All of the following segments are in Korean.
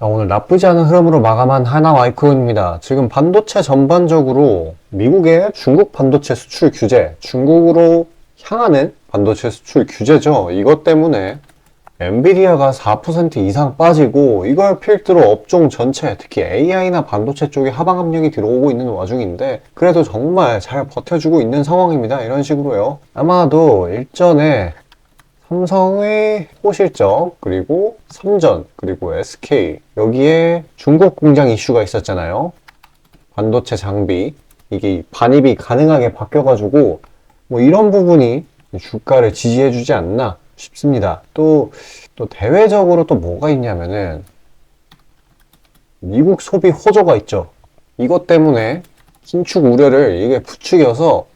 자, 오늘 나쁘지 않은 흐름으로 마감한 하나마이크론입니다. 지금 반도체 전반적으로 미국의 중국 반도체 수출 규제, 중국으로 향하는 반도체 수출 규제죠. 이것 때문에 엔비디아가 4% 이상 빠지고 이걸 필두로 업종 전체, 특히 AI나 반도체 쪽에 하방 압력이 들어오고 있는 와중인데 그래도 정말 잘 버텨주고 있는 상황입니다. 이런 식으로요. 아마도 일전에 삼성의 호실적, 그리고 삼전, 그리고 SK 여기에 중국 공장 이슈가 있었잖아요. 반도체 장비 이게 반입이 가능하게 바뀌어가지고 뭐 이런 부분이 주가를 지지해주지 않나 싶습니다. 또 대외적으로 또 뭐가 있냐면은 미국 소비 호조가 있죠. 이것 때문에 신축 우려를 이게 부추겨서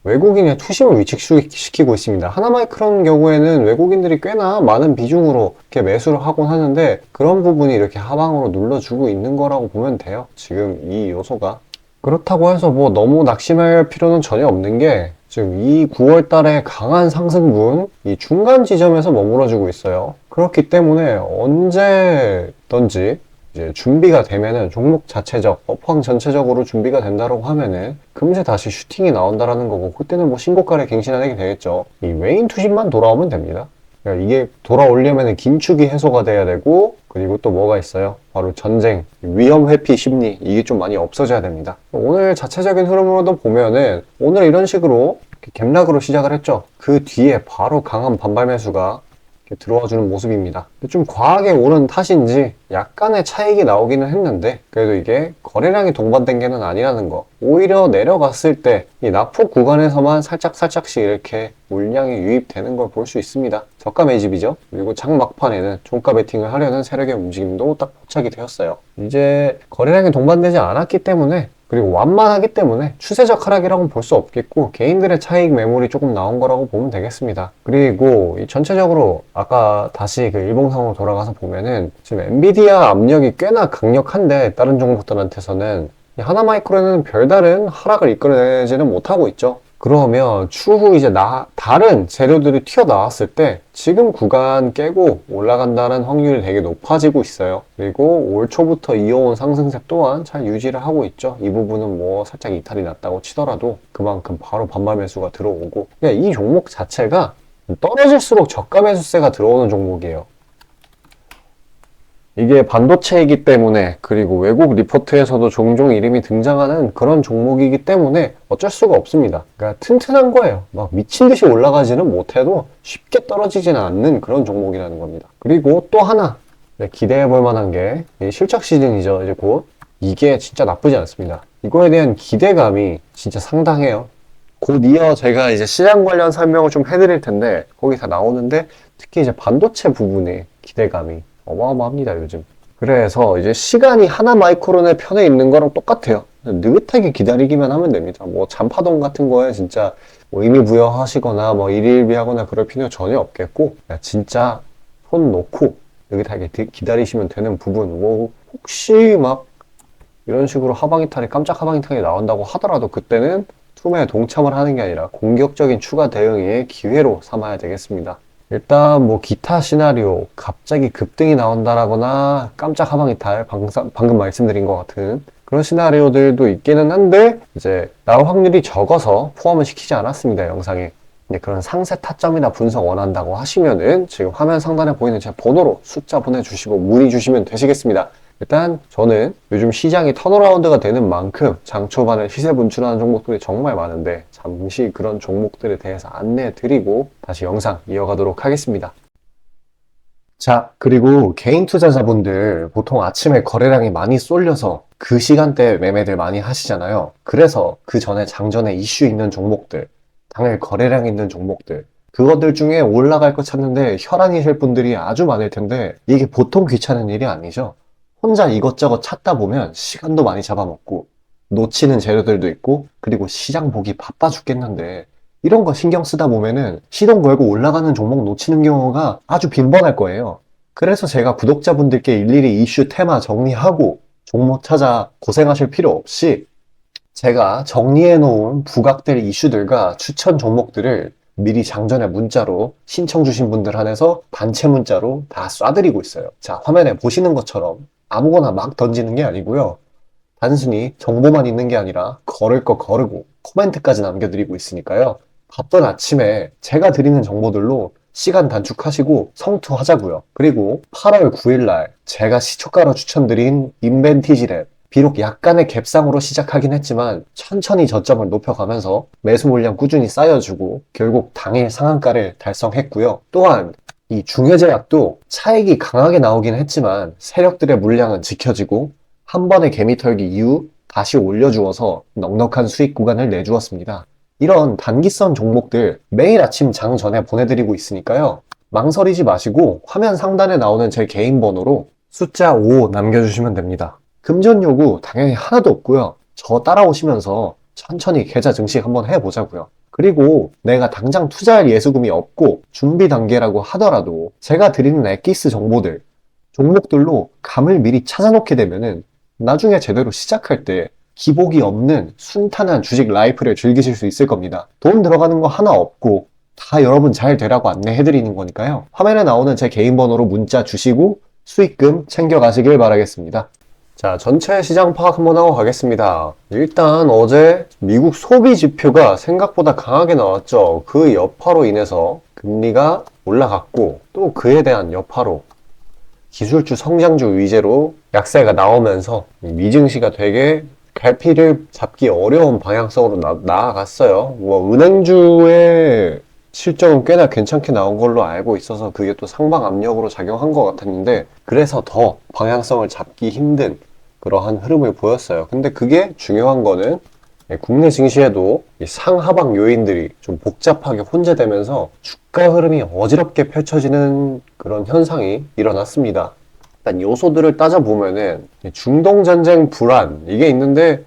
외국인의 투심을 위축시키고 있습니다. 하나마이크론 경우에는 외국인들이 꽤나 많은 비중으로 이렇게 매수를 하곤 하는데 그런 부분이 이렇게 하방으로 눌러주고 있는 거라고 보면 돼요. 지금 이 요소가. 그렇다고 해서 뭐 너무 낙심할 필요는 전혀 없는 게 지금 이 9월 달에 강한 상승분 이 중간 지점에서 머물러주고 있어요. 그렇기 때문에 언제든지 이제 준비가 되면은 종목 자체적, 업황 전체적으로 준비가 된다고 하면은 금세 다시 슈팅이 나온다라는 거고 그때는 뭐 신고가를 갱신하게 되겠죠. 이 외인 투심만 돌아오면 됩니다. 그러니까 이게 돌아오려면은 긴축이 해소가 돼야 되고 그리고 또 뭐가 있어요? 바로 전쟁, 위험 회피 심리 이게 좀 많이 없어져야 됩니다. 오늘 자체적인 흐름으로도 보면은 오늘 이런 식으로 갭락으로 시작을 했죠. 그 뒤에 바로 강한 반발 매수가 들어와주는 모습입니다. 좀 과하게 오른 탓인지 약간의 차익이 나오기는 했는데 그래도 이게 거래량이 동반된 게는 아니라는 거. 오히려 내려갔을 때 이 낙폭 구간에서만 살짝씩 이렇게 물량이 유입되는 걸 볼 수 있습니다. 저가 매집이죠. 그리고 장 막판에는 종가 베팅을 하려는 세력의 움직임도 딱 포착이 되었어요. 이제 거래량이 동반되지 않았기 때문에 그리고 완만하기 때문에 추세적 하락이라고는 볼 수 없겠고 개인들의 차익 매물이 조금 나온 거라고 보면 되겠습니다. 그리고 이 전체적으로 아까 다시 그 일봉상으로 돌아가서 보면은 지금 엔비디아 압력이 꽤나 강력한데 다른 종목들한테서는 이 하나마이크론은 별다른 하락을 이끌어내지는 못하고 있죠. 그러면 추후 이제 다른 재료들이 튀어나왔을 때 지금 구간 깨고 올라간다는 확률이 되게 높아지고 있어요. 그리고 올 초부터 이어온 상승세 또한 잘 유지를 하고 있죠. 이 부분은 뭐 살짝 이탈이 났다고 치더라도 그만큼 바로 반발 매수가 들어오고 그냥 이 종목 자체가 떨어질수록 저가 매수세가 들어오는 종목이에요. 이게 반도체이기 때문에 그리고 외국 리포트에서도 종종 이름이 등장하는 그런 종목이기 때문에 어쩔 수가 없습니다. 그러니까 튼튼한 거예요. 막 미친 듯이 올라가지는 못해도 쉽게 떨어지지는 않는 그런 종목이라는 겁니다. 그리고 또 하나 기대해 볼 만한 게 실적 시즌이죠. 이제 곧 이게 진짜 나쁘지 않습니다. 이거에 대한 기대감이 진짜 상당해요. 곧 이어 제가 이제 시장 관련 설명을 좀 해드릴 텐데 거기 다 나오는데 특히 이제 반도체 부분의 기대감이 어마어마합니다, 요즘. 그래서 이제 시간이 하나 마이크론의 편에 있는 거랑 똑같아요. 느긋하게 기다리기만 하면 됩니다. 뭐 잔파동 같은 거에 진짜 뭐 의미 부여하시거나 뭐 일일비하거나 그럴 필요 전혀 없겠고 진짜 손 놓고 느긋하게 기다리시면 되는 부분 뭐 혹시 막 이런 식으로 하방 이탈이 깜짝 하방 이탈이 나온다고 하더라도 그때는 투매에 동참을 하는 게 아니라 공격적인 추가 대응의 기회로 삼아야 되겠습니다. 일단 뭐 기타 시나리오 갑자기 급등이 나온다라거나 깜짝 하방 이탈 방금 말씀드린 것 같은 그런 시나리오들도 있기는 한데 이제 나올 확률이 적어서 포함을 시키지 않았습니다, 영상에. 근데 그런 상세 타점이나 분석 원한다고 하시면은 지금 화면 상단에 보이는 제 번호로 숫자 보내주시고 문의 주시면 되시겠습니다. 일단 저는 요즘 시장이 턴어라운드가 되는 만큼 장 초반에 시세 분출하는 종목들이 정말 많은데 잠시 그런 종목들에 대해서 안내해 드리고 다시 영상 이어가도록 하겠습니다. 자, 그리고 개인 투자자분들 보통 아침에 거래량이 많이 쏠려서 그 시간대에 매매들 많이 하시잖아요. 그래서 그 전에 장전에 이슈 있는 종목들, 당일 거래량 있는 종목들 그것들 중에 올라갈 거 찾는데 혈안이실 분들이 아주 많을 텐데 이게 보통 귀찮은 일이 아니죠. 혼자 이것저것 찾다 보면 시간도 많이 잡아먹고 놓치는 재료들도 있고 그리고 시장 보기 바빠 죽겠는데 이런 거 신경 쓰다 보면은 시동 걸고 올라가는 종목 놓치는 경우가 아주 빈번할 거예요. 그래서 제가 구독자분들께 일일이 이슈 테마 정리하고 종목 찾아 고생하실 필요 없이 제가 정리해 놓은 부각될 이슈들과 추천 종목들을 미리 장전에 문자로 신청 주신 분들 한해서 단체 문자로 다 쏴드리고 있어요. 자, 화면에 보시는 것처럼 아무거나 막 던지는 게 아니고요. 단순히 정보만 있는 게 아니라 걸을 거 거르고 코멘트까지 남겨드리고 있으니까요. 바쁜 아침에 제가 드리는 정보들로 시간 단축하시고 성투하자고요. 그리고 8월 9일날 제가 시초가로 추천드린 인벤티지 랩, 비록 약간의 갭상으로 시작하긴 했지만 천천히 저점을 높여가면서 매수 물량 꾸준히 쌓여주고 결국 당일 상한가를 달성했고요. 또한 이 중해제약도 차익이 강하게 나오긴 했지만 세력들의 물량은 지켜지고 한 번의 개미 털기 이후 다시 올려주어서 넉넉한 수익 구간을 내주었습니다. 이런 단기성 종목들 매일 아침 장 전에 보내드리고 있으니까요. 망설이지 마시고 화면 상단에 나오는 제 개인 번호로 숫자 5 남겨주시면 됩니다. 금전 요구 당연히 하나도 없고요. 저 따라오시면서 천천히 계좌 증식 한번 해보자고요. 그리고 내가 당장 투자할 예수금이 없고 준비 단계라고 하더라도 제가 드리는 엑기스 정보들, 종목들로 감을 미리 찾아놓게 되면은 나중에 제대로 시작할 때 기복이 없는 순탄한 주식 라이프를 즐기실 수 있을 겁니다. 돈 들어가는 거 하나 없고 다 여러분 잘 되라고 안내해드리는 거니까요. 화면에 나오는 제 개인 번호로 문자 주시고 수익금 챙겨가시길 바라겠습니다. 자, 전체 시장 파악 한번 하고 가겠습니다. 일단 어제 미국 소비 지표가 생각보다 강하게 나왔죠. 그 여파로 인해서 금리가 올라갔고 또 그에 대한 여파로 기술주 성장주 위주로 약세가 나오면서 미증시가 되게 갈피를 잡기 어려운 방향성으로 나아갔어요. 뭐 은행주의 실적은 꽤나 괜찮게 나온 걸로 알고 있어서 그게 또 상방 압력으로 작용한 것 같았는데 그래서 더 방향성을 잡기 힘든 그러한 흐름을 보였어요. 근데 그게 중요한 거는 국내 증시에도 이 상하방 요인들이 좀 복잡하게 혼재되면서 주가 흐름이 어지럽게 펼쳐지는 그런 현상이 일어났습니다. 일단 요소들을 따져보면은 중동 전쟁 불안 이게 있는데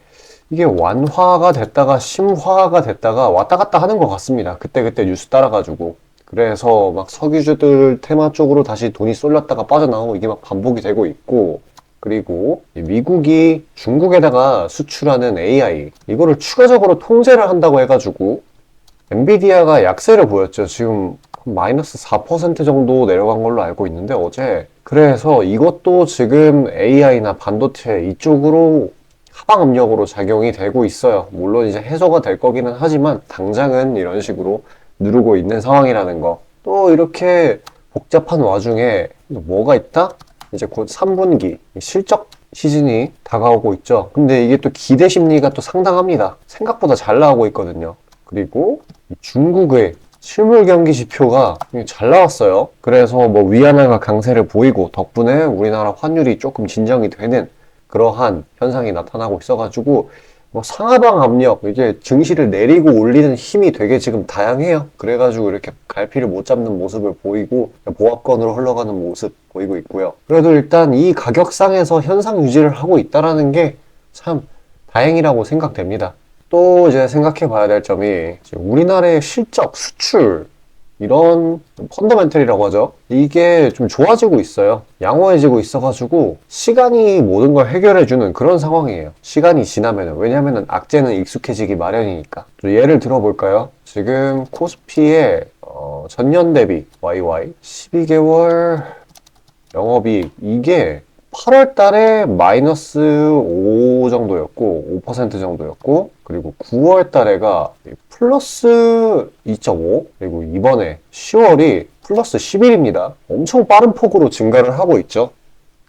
이게 완화가 됐다가 심화가 됐다가 왔다 갔다 하는 것 같습니다. 그때그때 뉴스 따라가지고 그래서 막 석유주들 테마 쪽으로 다시 돈이 쏠렸다가 빠져나오고 이게 막 반복이 되고 있고 그리고 미국이 중국에다가 수출하는 AI 이거를 추가적으로 통제를 한다고 해가지고 엔비디아가 약세를 보였죠. 지금 마이너스 4% 정도 내려간 걸로 알고 있는데 어제 그래서 이것도 지금 AI나 반도체 이쪽으로 하방 압력으로 작용이 되고 있어요. 물론 이제 해소가 될 거기는 하지만 당장은 이런 식으로 누르고 있는 상황이라는 거. 또 이렇게 복잡한 와중에 뭐가 있다? 이제 곧 3분기 실적 시즌이 다가오고 있죠. 근데 이게 또 기대 심리가 또 상당합니다. 생각보다 잘 나오고 있거든요. 그리고 중국의 실물 경기 지표가 잘 나왔어요. 그래서 뭐 위안화가 강세를 보이고 덕분에 우리나라 환율이 조금 진정이 되는 그러한 현상이 나타나고 있어가지고 뭐 상하방 압력, 이게 증시를 내리고 올리는 힘이 되게 지금 다양해요. 그래가지고 이렇게 갈피를 못 잡는 모습을 보이고 보합권으로 흘러가는 모습 보이고 있고요. 그래도 일단 이 가격상에서 현상 유지를 하고 있다라는 게 참 다행이라고 생각됩니다. 또 이제 생각해 봐야 될 점이 우리나라의 실적, 수출 이런 펀더멘털이라고 하죠. 이게 좀 좋아지고 있어요. 양호해지고 있어가지고 시간이 모든 걸 해결해주는 그런 상황이에요. 시간이 지나면은. 왜냐면은 악재는 익숙해지기 마련이니까. 또 예를 들어볼까요? 지금 코스피의 전년 대비 YY 12개월 영업이익 이게 8월 달에 마이너스 5 정도였고 5% 정도였고 그리고 9월 달에가 플러스 2.5 그리고 이번에 10월이 플러스 11입니다. 엄청 빠른 폭으로 증가를 하고 있죠.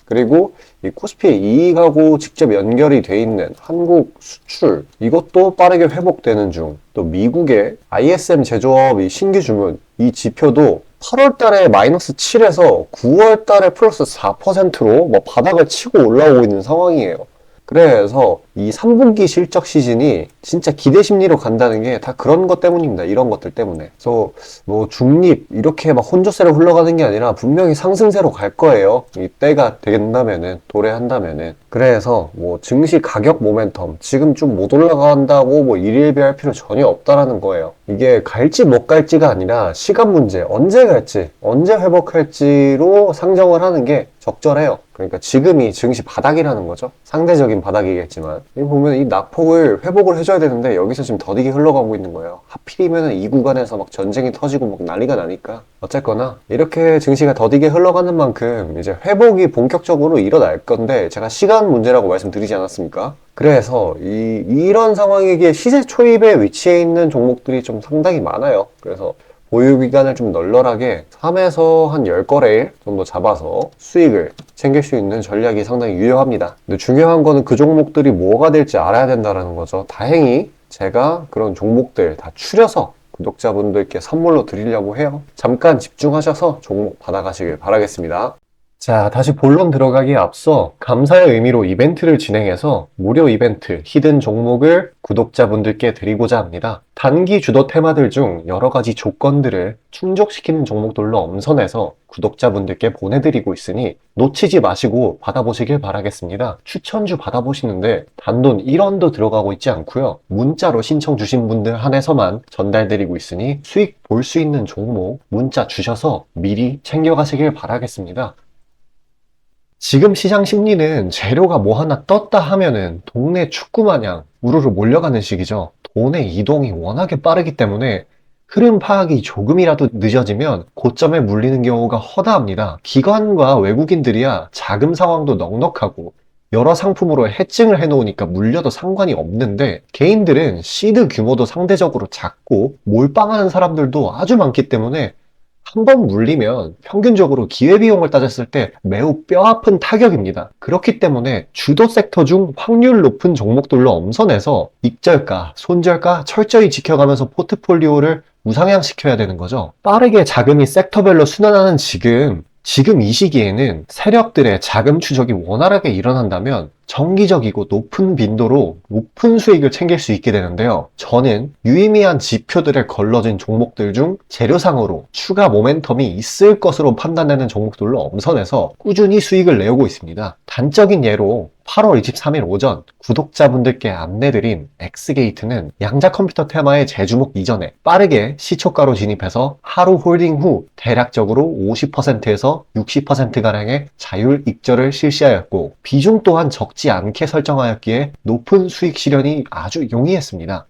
그리고 이 코스피의 이익하고 직접 연결이 돼 있는 한국 수출 이것도 빠르게 회복되는 중. 또 미국의 ISM 제조업 이 신규 주문 이 지표도 8월 달에 마이너스 7에서 9월 달에 플러스 4%로 뭐 바닥을 치고 올라오고 있는 상황이에요. 그래서 이 3분기 실적 시즌이 진짜 기대 심리로 간다는 게 다 그런 것 때문입니다. 이런 것들 때문에. 그래서 뭐 중립 이렇게 막 혼조세로 흘러가는 게 아니라 분명히 상승세로 갈 거예요. 이 때가 된다면은 도래한다면은. 그래서 뭐 증시 가격 모멘텀 지금 좀 못 올라간다고 뭐 일일비할 필요 전혀 없다라는 거예요. 이게 갈지 못 갈지가 아니라 시간 문제, 언제 갈지, 언제 회복할지로 상정을 하는 게 적절해요. 그러니까 지금이 증시 바닥이라는 거죠. 상대적인 바닥이겠지만. 여기 보면 이 낙폭을 회복을 해줘야 되는데 여기서 지금 더디게 흘러가고 있는 거예요. 하필이면 이 구간에서 막 전쟁이 터지고 막 난리가 나니까. 어쨌거나 이렇게 증시가 더디게 흘러가는 만큼 이제 회복이 본격적으로 일어날 건데 제가 시간 문제라고 말씀드리지 않았습니까? 그래서 이런 상황이기에 시세 초입에 위치해 있는 종목들이 좀 상당히 많아요. 그래서 보유 기간을 좀 널널하게 3에서 한 10거래일 정도 잡아서 수익을 챙길 수 있는 전략이 상당히 유효합니다. 근데 중요한 거는 그 종목들이 뭐가 될지 알아야 된다는 거죠. 다행히 제가 그런 종목들 다 추려서 구독자분들께 선물로 드리려고 해요. 잠깐 집중하셔서 종목 받아가시길 바라겠습니다. 자, 다시 본론 들어가기에 앞서 감사의 의미로 이벤트를 진행해서 무료 이벤트, 히든 종목을 구독자분들께 드리고자 합니다. 단기 주도 테마들 중 여러 가지 조건들을 충족시키는 종목들로 엄선해서 구독자분들께 보내드리고 있으니 놓치지 마시고 받아보시길 바라겠습니다. 추천주 받아보시는데 단돈 1원도 들어가고 있지 않고요. 문자로 신청 주신 분들 한해서만 전달드리고 있으니 수익 볼 수 있는 종목 문자 주셔서 미리 챙겨가시길 바라겠습니다. 지금 시장 심리는 재료가 뭐 하나 떴다 하면은 동네 축구 마냥 우르르 몰려가는 시기죠. 돈의 이동이 워낙에 빠르기 때문에 흐름 파악이 조금이라도 늦어지면 고점에 물리는 경우가 허다합니다. 기관과 외국인들이야 자금 상황도 넉넉하고 여러 상품으로 해증을 해놓으니까 물려도 상관이 없는데 개인들은 시드 규모도 상대적으로 작고 몰빵하는 사람들도 아주 많기 때문에 한 번 물리면 평균적으로 기회비용을 따졌을 때 매우 뼈아픈 타격입니다. 그렇기 때문에 주도 섹터 중 확률 높은 종목들로 엄선해서 익절가, 손절가 철저히 지켜가면서 포트폴리오를 우상향시켜야 되는 거죠. 빠르게 자금이 섹터별로 순환하는 지금 이 시기에는 세력들의 자금 추적이 원활하게 일어난다면 정기적이고 높은 빈도로 높은 수익을 챙길 수 있게 되는데요. 저는 유의미한 지표들에 걸러진 종목들 중 재료상으로 추가 모멘텀이 있을 것으로 판단되는 종목들로 엄선해서 꾸준히 수익을 내오고 있습니다. 단적인 예로 8월 23일 오전 구독자분들께 안내드린 엑스게이트는 양자 컴퓨터 테마의 재주목 이전에 빠르게 시초가로 진입해서 하루 홀딩 후 대략적으로 50%에서 60%가량의 자율 익절을 실시하였고 비중 또한 적지 않게 설정하였기에 높은 수익 실현이 아주 용이했습니다.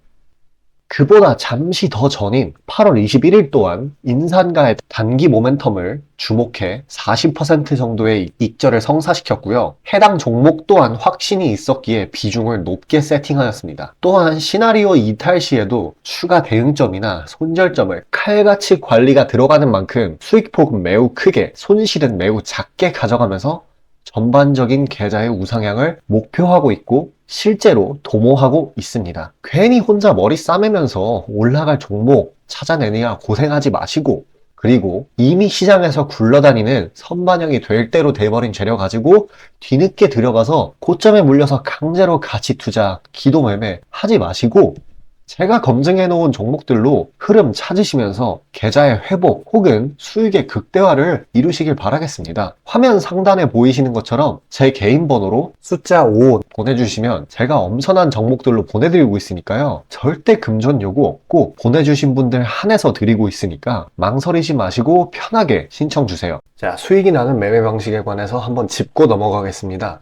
그보다 잠시 더 전인 8월 21일 또한 인산가의 단기 모멘텀을 주목해 40% 정도의 익절을 성사시켰고요. 해당 종목 또한 확신이 있었기에 비중을 높게 세팅하였습니다. 또한 시나리오 이탈 시에도 추가 대응점이나 손절점을 칼같이 관리가 들어가는 만큼 수익폭은 매우 크게, 손실은 매우 작게 가져가면서 전반적인 계좌의 우상향을 목표하고 있고 실제로 도모하고 있습니다. 괜히 혼자 머리 싸매면서 올라갈 종목 찾아내느라 고생하지 마시고 그리고 이미 시장에서 굴러다니는 선반영이 될 대로 돼버린 재료 가지고 뒤늦게 들어가서 고점에 물려서 강제로 가치 투자, 기도 매매 하지 마시고 제가 검증해 놓은 종목들로 흐름 찾으시면서 계좌의 회복 혹은 수익의 극대화를 이루시길 바라겠습니다. 화면 상단에 보이시는 것처럼 제 개인 번호로 숫자 5 보내주시면 제가 엄선한 종목들로 보내드리고 있으니까요. 절대 금전 요구 없고 보내주신 분들 한해서 드리고 있으니까 망설이지 마시고 편하게 신청 주세요. 자, 수익이 나는 매매 방식에 관해서 한번 짚고 넘어가겠습니다.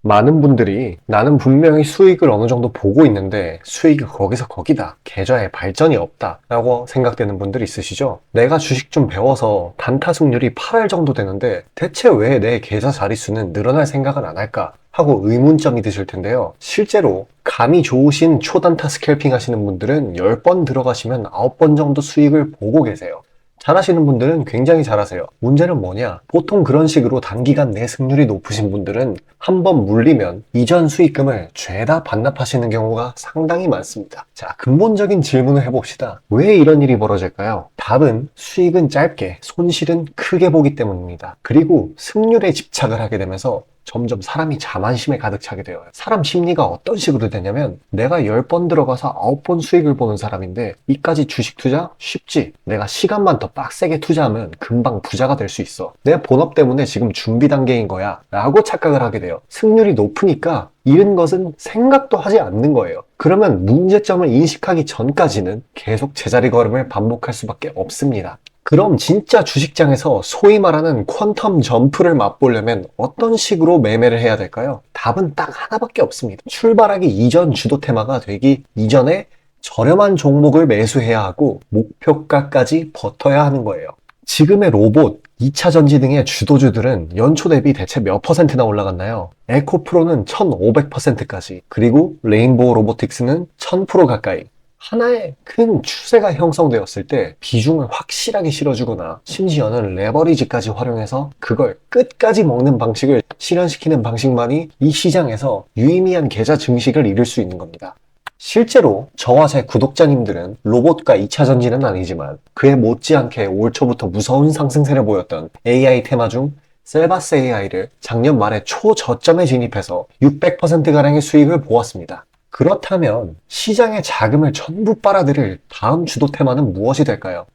많은 분들이 나는 분명히 수익을 어느 정도 보고 있는데 수익이 거기서 거기다. 계좌에 발전이 없다. 라고 생각되는 분들 있으시죠? 내가 주식 좀 배워서 단타 승률이 8할 정도 되는데 대체 왜 내 계좌 자릿수는 늘어날 생각은 안 할까? 하고 의문점이 드실 텐데요. 실제로 감이 좋으신 초단타 스캘핑 하시는 분들은 10번 들어가시면 9번 정도 수익을 보고 계세요. 잘하시는 분들은 굉장히 잘하세요. 문제는 뭐냐? 보통 그런 식으로 단기간 내 승률이 높으신 분들은 한번 물리면 이전 수익금을 죄다 반납하시는 경우가 상당히 많습니다. 자, 근본적인 질문을 해봅시다. 왜 이런 일이 벌어질까요? 답은 수익은 짧게, 손실은 크게 보기 때문입니다. 그리고 승률에 집착을 하게 되면서 점점 사람이 자만심에 가득 차게 돼요. 사람 심리가 어떤 식으로 되냐면 내가 10번 들어가서 9번 수익을 보는 사람인데 이까지 주식 투자? 쉽지. 내가 시간만 더 빡세게 투자하면 금방 부자가 될 수 있어. 내 본업 때문에 지금 준비 단계인 거야 라고 착각을 하게 돼요. 승률이 높으니까 잃은 것은 생각도 하지 않는 거예요. 그러면 문제점을 인식하기 전까지는 계속 제자리 걸음을 반복할 수밖에 없습니다. 그럼 진짜 주식장에서 소위 말하는 퀀텀 점프를 맛보려면 어떤 식으로 매매를 해야 될까요? 답은 딱 하나밖에 없습니다. 출발하기 이전 주도 테마가 되기 이전에 저렴한 종목을 매수해야 하고 목표가까지 버텨야 하는 거예요. 지금의 로봇, 2차 전지 등의 주도주들은 연초 대비 대체 몇 퍼센트나 올라갔나요? 에코프로는 1500%까지, 그리고 레인보우 로보틱스는 1000% 가까이. 하나의 큰 추세가 형성되었을 때 비중을 확실하게 실어주거나 심지어는 레버리지까지 활용해서 그걸 끝까지 먹는 방식을 실현시키는 방식만이 이 시장에서 유의미한 계좌 증식을 이룰 수 있는 겁니다. 실제로 저와 제 구독자님들은 로봇과 2차 전지는 아니지만 그에 못지않게 올 초부터 무서운 상승세를 보였던 AI 테마 중 셀바스 AI를 작년 말에 초저점에 진입해서 600%가량의 수익을 보았습니다. 그렇다면 시장의 자금을 전부 빨아들일 다음 주도 테마는 무엇이 될까요?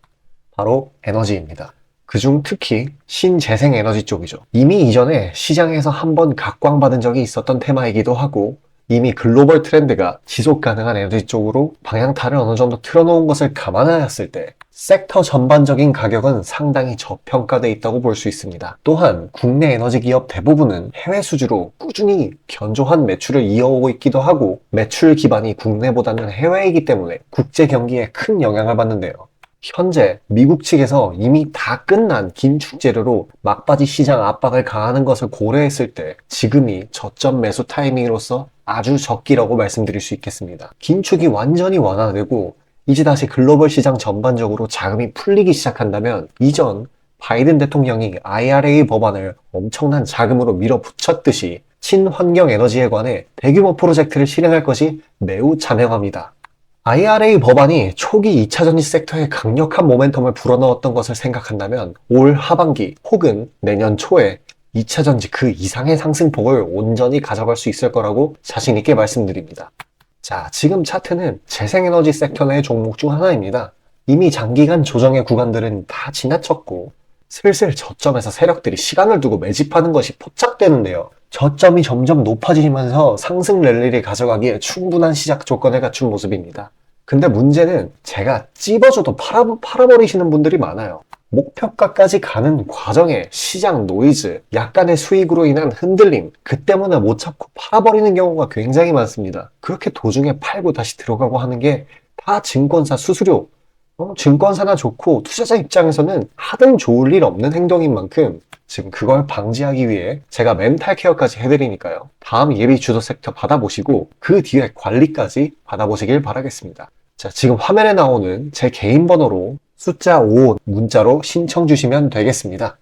바로 에너지입니다. 그중 특히 신재생 에너지 쪽이죠. 이미 이전에 시장에서 한번 각광받은 적이 있었던 테마이기도 하고 이미 글로벌 트렌드가 지속 가능한 에너지 쪽으로 방향타를 어느 정도 틀어놓은 것을 감안하였을 때 섹터 전반적인 가격은 상당히 저평가되어 있다고 볼 수 있습니다. 또한 국내 에너지 기업 대부분은 해외 수주로 꾸준히 견조한 매출을 이어오고 있기도 하고 매출 기반이 국내보다는 해외이기 때문에 국제 경기에 큰 영향을 받는데요. 현재 미국 측에서 이미 다 끝난 긴축 재료로 막바지 시장 압박을 가하는 것을 고려했을 때 지금이 저점 매수 타이밍으로서 아주 적기라고 말씀드릴 수 있겠습니다. 긴축이 완전히 완화되고 이제 다시 글로벌 시장 전반적으로 자금이 풀리기 시작한다면 이전 바이든 대통령이 IRA 법안을 엄청난 자금으로 밀어붙였듯이 친환경 에너지에 관해 대규모 프로젝트를 실행할 것이 매우 자명합니다. IRA 법안이 초기 2차 전지 섹터에 강력한 모멘텀을 불어넣었던 것을 생각한다면 올 하반기 혹은 내년 초에 2차 전지 그 이상의 상승폭을 온전히 가져갈 수 있을 거라고 자신 있게 말씀드립니다. 자, 지금 차트는 재생에너지 섹터 내 종목 중 하나입니다. 이미 장기간 조정의 구간들은 다 지나쳤고 슬슬 저점에서 세력들이 시간을 두고 매집하는 것이 포착되는데요. 저점이 점점 높아지면서 상승 랠리를 가져가기에 충분한 시작 조건을 갖춘 모습입니다. 근데 문제는 제가 찝어줘도 팔아버리시는 분들이 많아요. 목표가까지 가는 과정에 시장 노이즈, 약간의 수익으로 인한 흔들림, 그 때문에 못 참고 팔아버리는 경우가 굉장히 많습니다. 그렇게 도중에 팔고 다시 들어가고 하는 게 다 증권사 수수료, 증권사나 좋고 투자자 입장에서는 하등 좋을 일 없는 행동인 만큼 지금 그걸 방지하기 위해 제가 멘탈 케어까지 해드리니까요. 다음 예비 주도 섹터 받아보시고 그 뒤에 관리까지 받아보시길 바라겠습니다. 자, 지금 화면에 나오는 제 개인 번호로 숫자 5 문자로 신청 주시면 되겠습니다.